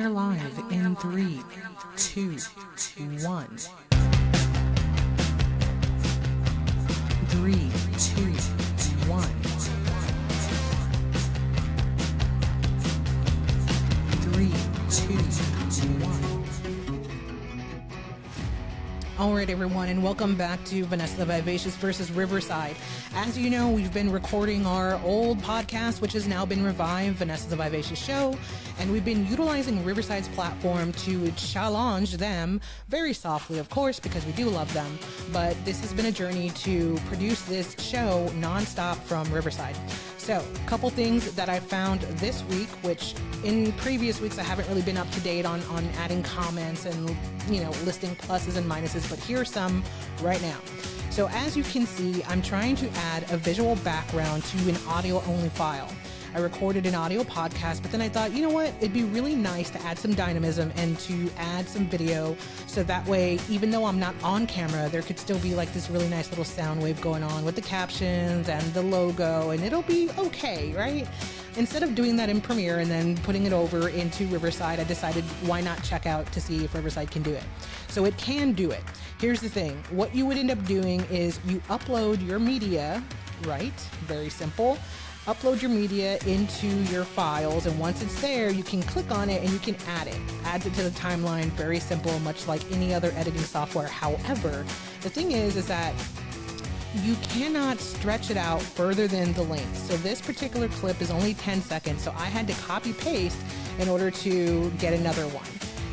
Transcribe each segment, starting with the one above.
are live in 3, 2, 1. 3, 2, 1. 3, 2, 1. All right, everyone, and welcome back to Vanessa the Vivacious versus Riverside. As you know, we've been recording our old podcast, which has now been revived, Vanessa the Vivacious Show, and we've been utilizing Riverside's platform to challenge them, very softly, of course, because we do love them, but this has been a journey to produce this show nonstop from Riverside. So, a couple things that I found this week, which in previous weeks I haven't really been up to date on adding comments and, listing pluses and minuses, but here's some right now. So as you can see, I'm trying to add a visual background to an audio-only file. I recorded an audio podcast, but then I thought, you know what? It'd be really nice to add some dynamism and to add some video, so that way, even though I'm not on camera, there could still be like this really nice little sound wave going on with the captions and the logo, and it'll be okay, right? Instead of doing that in Premiere and then putting it over into Riverside, I decided why not check out to see if Riverside can do it. So it can do it. Here's the thing. What you would end up doing is you upload your media, right? Very simple. Upload your media into your files, and once it's there, you can click on it and you can add it. Adds it to the timeline, very simple, much like any other editing software. However, the thing is that you cannot stretch it out further than the length. So this particular clip is only 10 seconds, so I had to copy paste in order to get another one.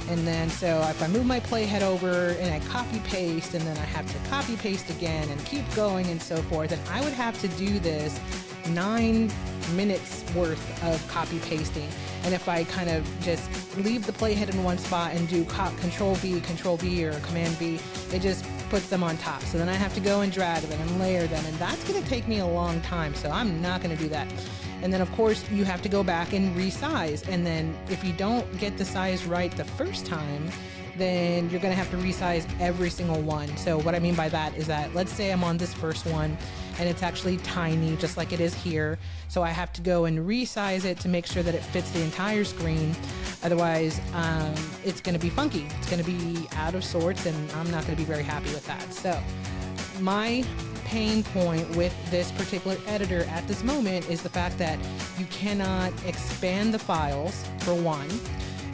And then so if I move my playhead over and I copy paste, and then I have to copy paste again and keep going and so forth, and I would have to do this 9 minutes worth of copy pasting. And if I kind of just leave the playhead in one spot and do Control V or Command V, it just puts them on top. So then I have to go and drag them and layer them, and that's going to take me a long time, so I'm not going to do that. And then of course you have to go back and resize, and then if you don't get the size right the first time, then you're going to have to resize every single one. So what I mean by that is that, let's say I'm on this first one and it's actually tiny, just like it is here. So I have to go and resize it to make sure that it fits the entire screen. Otherwise, it's going to be funky. It's going to be out of sorts, and I'm not going to be very happy with that. So my pain point with this particular editor at this moment is the fact that you cannot expand the files, for one.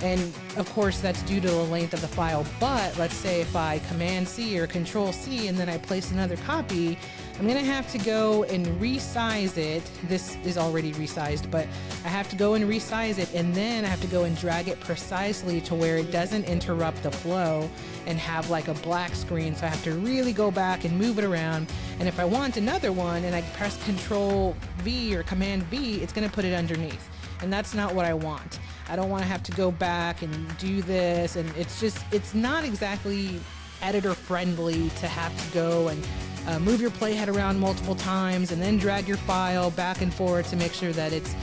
And of course that's due to the length of the file, but let's say if I Command C or Control C and then I place another copy, I'm gonna have to go and resize it. This is already resized, but I have to go and resize it, and then I have to go and drag it precisely to where it doesn't interrupt the flow and have like a black screen. So I have to really go back and move it around. And if I want another one and I press Control V or Command V, it's gonna put it underneath. And that's not what I want. I don't want to have to go back and do this, and it's not exactly editor friendly to have to go and move your playhead around multiple times and then drag your file back and forth to make sure that it's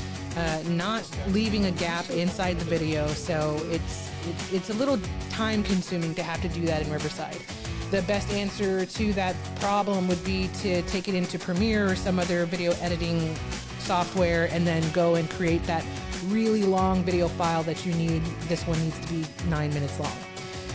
not leaving a gap inside the video. So it's a little time consuming to have to do that in Riverside. The best answer to that problem would be to take it into Premiere or some other video editing software and then go and create that really long video file that you need. This one needs to be 9 minutes long.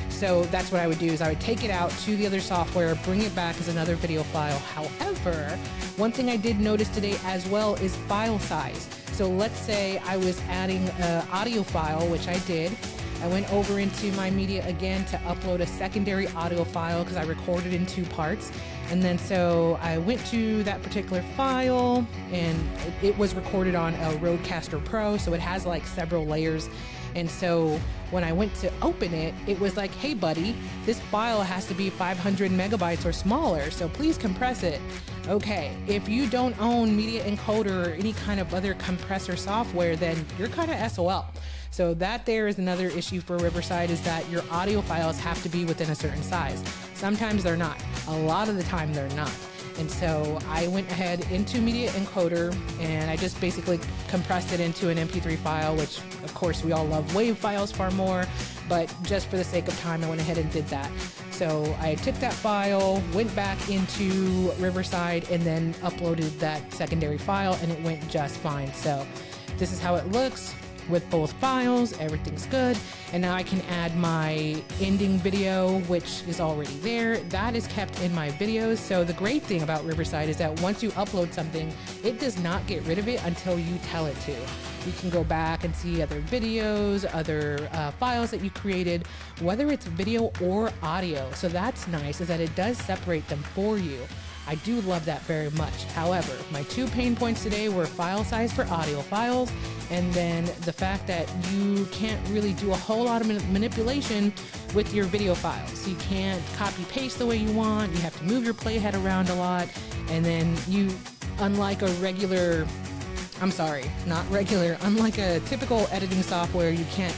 So that's what I would do, is I would take it out to the other software, bring it back as another video file. However, one thing I did notice today as well is file size. So let's say I was adding an audio file, which I did. I went over into my media again to upload a secondary audio file because I recorded in 2 parts. And then so I went to that particular file, and it was recorded on a Rodecaster Pro, so it has like several layers. And so when I went to open it, it was like, hey buddy, this file has to be 500 megabytes or smaller, so please compress it. Okay, if you don't own Media Encoder or any kind of other compressor software, then you're kind of SOL. So that there is another issue for Riverside, is that your audio files have to be within a certain size. Sometimes they're not. A lot of the time they're not. And so I went ahead into Media Encoder and I just basically compressed it into an MP3 file, which of course we all love WAV files far more, but just for the sake of time, I went ahead and did that. So I took that file, went back into Riverside, and then uploaded that secondary file, and it went just fine. So this is how it looks. with both files. Everything's good. And now I can add my ending video, which is already there. That is kept in my videos. So the great thing about Riverside is that once you upload something, it does not get rid of it until you tell it to. You can go back and see other videos, other files that you created, whether it's video or audio. So that's nice, is that it does separate them for you. I do love that very much. However, my 2 pain points today were file size for audio files, and then the fact that you can't really do a whole lot of manipulation with your video files. You can't copy paste the way you want. You have to move your playhead around a lot. And then unlike a typical editing software, you can't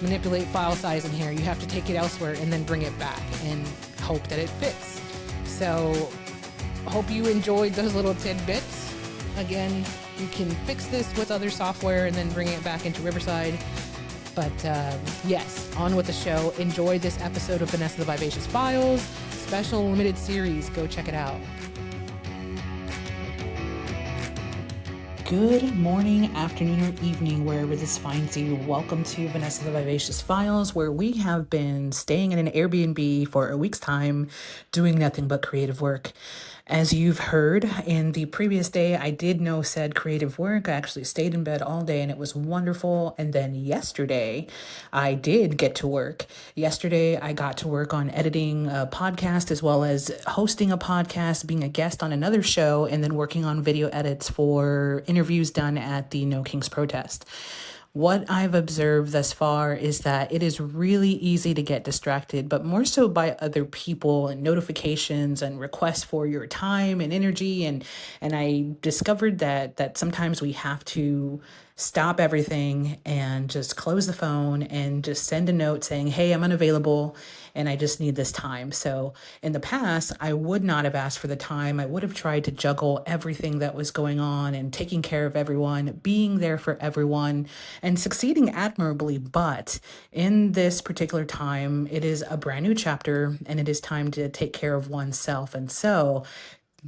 manipulate file size in here. You have to take it elsewhere and then bring it back and hope that it fits. So hope you enjoyed those little tidbits. Again, you can fix this with other software and then bring it back into Riverside. But yes, on with the show. Enjoy this episode of Vanessa the Vivacious Files, special limited series. Go check it out. Good morning, afternoon, or evening, wherever this finds you. Welcome to Vanessa the Vivacious Files, where we have been staying in an Airbnb for a week's time, doing nothing but creative work. As you've heard in the previous day, I did no said creative work. I actually stayed in bed all day and it was wonderful. And then yesterday, I did get to work. Yesterday, I got to work on editing a podcast as well as hosting a podcast, being a guest on another show, and then working on video edits for interviews done at the No Kings protest. What I've observed thus far is that it is really easy to get distracted, but more so by other people and notifications and requests for your time and energy. And I discovered that sometimes we have to stop everything and just close the phone and just send a note saying, hey, I'm unavailable and I just need this time. So in the past, I would not have asked for the time. I would have tried to juggle everything that was going on and taking care of everyone, being there for everyone, and succeeding admirably. But in this particular time, it is a brand new chapter and it is time to take care of oneself. And so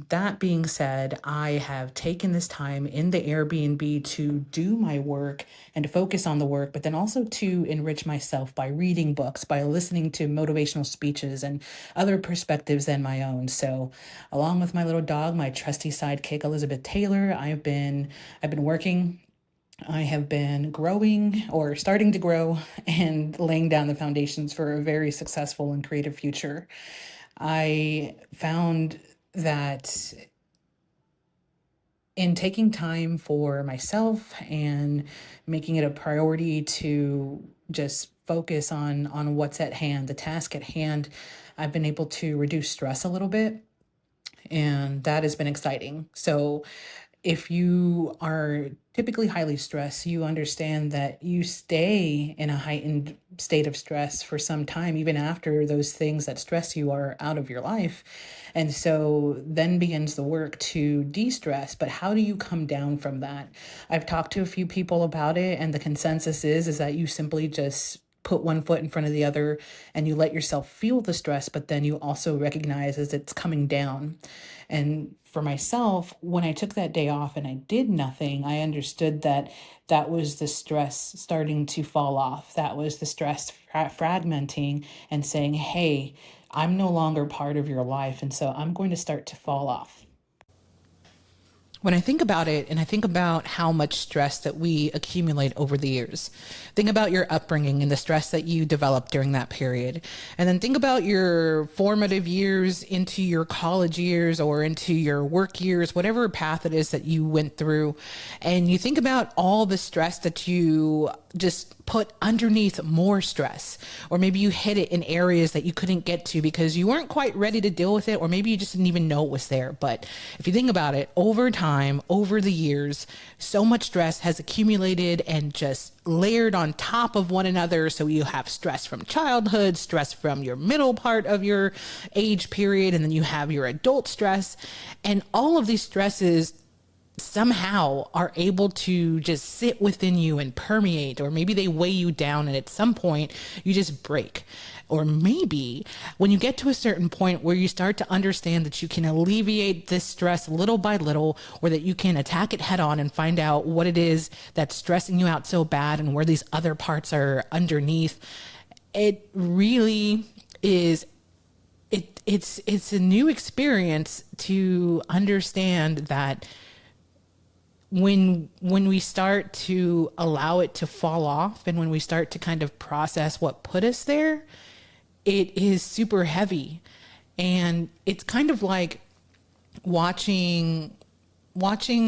that being said, I have taken this time in the Airbnb to do my work and to focus on the work, but then also to enrich myself by reading books, by listening to motivational speeches and other perspectives than my own. So along with my little dog, my trusty sidekick, Elizabeth Taylor, I've been working. I have been growing or starting to grow and laying down the foundations for a very successful and creative future. I found that in taking time for myself and making it a priority to just focus on what's at hand, the task at hand, I've been able to reduce stress a little bit, and that has been exciting. So if you are typically highly stressed, you understand that you stay in a heightened state of stress for some time, even after those things that stress you are out of your life. And so then begins the work to de-stress. But how do you come down from that? I've talked to a few people about it, and the consensus is that you simply just put one foot in front of the other and you let yourself feel the stress, but then you also recognize as it's coming down. And for myself, when I took that day off and I did nothing, I understood that that was the stress starting to fall off. That was the stress fragmenting and saying, hey, I'm no longer part of your life. And so I'm going to start to fall off. When I think about it and I think about how much stress that we accumulate over the years, think about your upbringing and the stress that you developed during that period. And then think about your formative years into your college years or into your work years, whatever path it is that you went through. And you think about all the stress that you just put underneath more stress, or maybe you hid it in areas that you couldn't get to because you weren't quite ready to deal with it, or maybe you just didn't even know it was there. But if you think about it, over time, over the years, so much stress has accumulated and just layered on top of one another. So you have stress from childhood, stress from your middle part of your age period, and then you have your adult stress. And all of these stresses somehow are able to just sit within you and permeate, or maybe they weigh you down and at some point you just break. Or maybe when you get to a certain point where you start to understand that you can alleviate this stress little by little, or that you can attack it head on and find out what it is that's stressing you out so bad and where these other parts are underneath, it really is, it's a new experience to understand that when we start to allow it to fall off, and when we start to kind of process what put us there, it is super heavy. And it's kind of like watching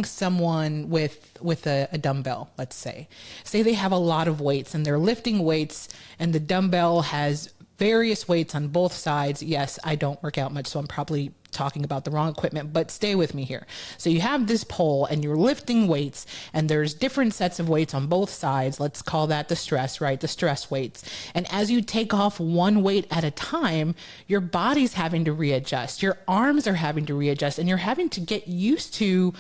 someone with a dumbbell. Let's say they have a lot of weights and they're lifting weights, and the dumbbell has various weights on both sides. Yes, I don't work out much, so I'm probably talking about the wrong equipment, but stay with me here. So you have this pole and you're lifting weights, and there's different sets of weights on both sides. Let's call that the stress, right? The stress weights. And as you take off one weight at a time, your body's having to readjust, your arms are having to readjust, and you're having to get used to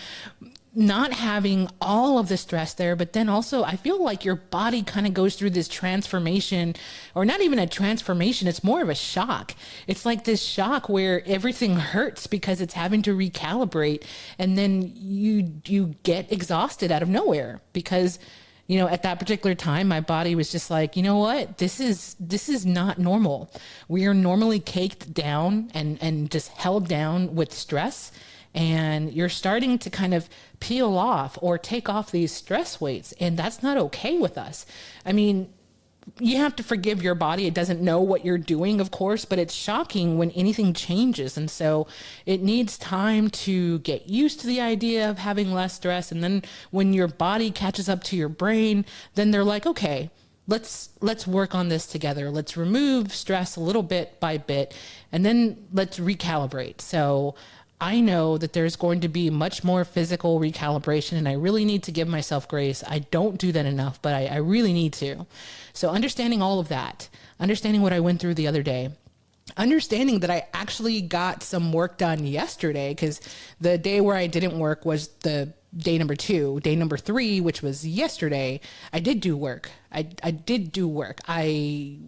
not having all of the stress there. But then also, I feel like your body kind of goes through this transformation, or not even a transformation, it's more of a shock. It's like this shock where everything hurts because it's having to recalibrate. And then you get exhausted out of nowhere because, you know, at that particular time, my body was just like, you know what, this is not normal. We are normally caked down and just held down with stress. And you're starting to kind of peel off or take off these stress weights. And that's not okay with us. I mean, you have to forgive your body. It doesn't know what you're doing, of course, but it's shocking when anything changes. And so it needs time to get used to the idea of having less stress. And then when your body catches up to your brain, then they're like, okay, let's work on this together. Let's remove stress a little bit by bit, and then let's recalibrate. So I know that there's going to be much more physical recalibration, and I really need to give myself grace. I don't do that enough, but I really need to. So understanding all of that, understanding what I went through the other day, understanding that I actually got some work done yesterday, because the day where I didn't work was the day number 2. Day number 3, which was yesterday, I did do work. I did do work. I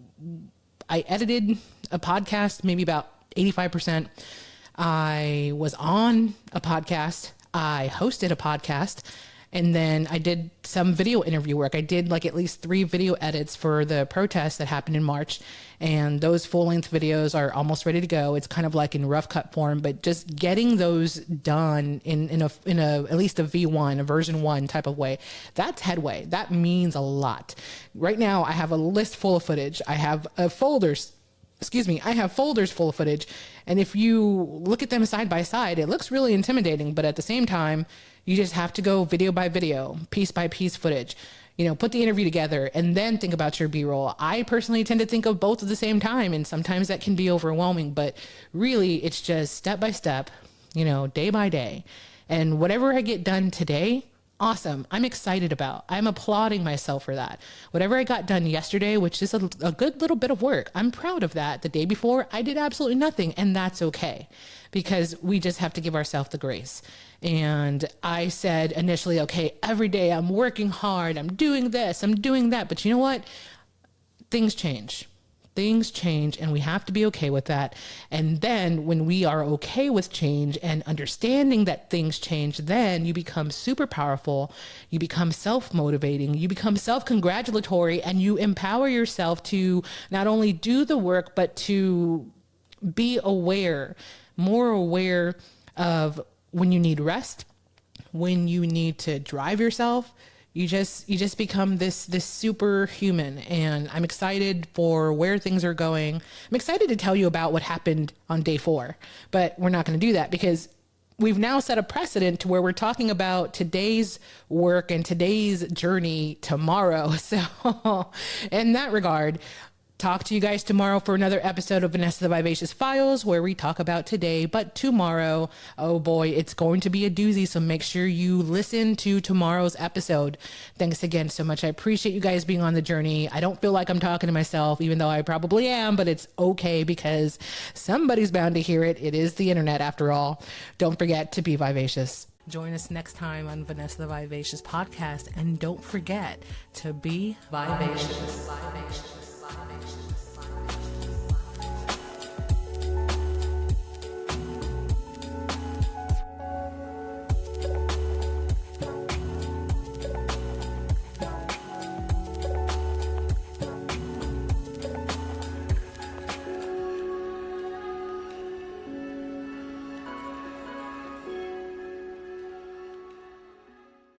edited a podcast, maybe about 85%. I was on a podcast, I hosted a podcast, and then I did some video interview work. I did like at least 3 video edits for the protest that happened in March, and those full-length videos are almost ready to go. It's kind of like in rough cut form, but just getting those done in a at least a V1, a version 1 type of way, that's headway. That means a lot. Right now, I have a list full of footage. I have folders full of footage. And if you look at them side by side, it looks really intimidating. But at the same time, you just have to go video by video, piece by piece footage, you know, put the interview together and then think about your B-roll. I personally tend to think of both at the same time. And sometimes that can be overwhelming, but really it's just step by step, you know, day by day. And whatever I get done today, awesome. I'm excited about. I'm applauding myself for that. Whatever I got done yesterday, which is a good little bit of work, I'm proud of that. The day before, I did absolutely nothing, and that's okay, because we just have to give ourselves the grace. And I said initially, okay, every day I'm working hard, I'm doing this, I'm doing that. But you know what? Things change. Things change, and we have to be okay with that. And then when we are okay with change and understanding that things change, then you become super powerful, you become self-motivating, you become self-congratulatory, and you empower yourself to not only do the work, but to be aware, more aware of when you need rest, when you need to drive yourself. You just become this superhuman, and I'm excited for where things are going. I'm excited to tell you about what happened on day 4, but we're not going to do that because we've now set a precedent to where we're talking about today's work and today's journey tomorrow. So in that regard, talk to you guys tomorrow for another episode of Vanessa the Vivacious Files, where we talk about today, but tomorrow, oh boy, it's going to be a doozy. So make sure you listen to tomorrow's episode. Thanks again so much. I appreciate you guys being on the journey. I don't feel like I'm talking to myself, even though I probably am, but it's okay because somebody's bound to hear it. It is the internet after all. Don't forget to be vivacious. Join us next time on Vanessa the Vivacious podcast. And don't forget to be vivacious.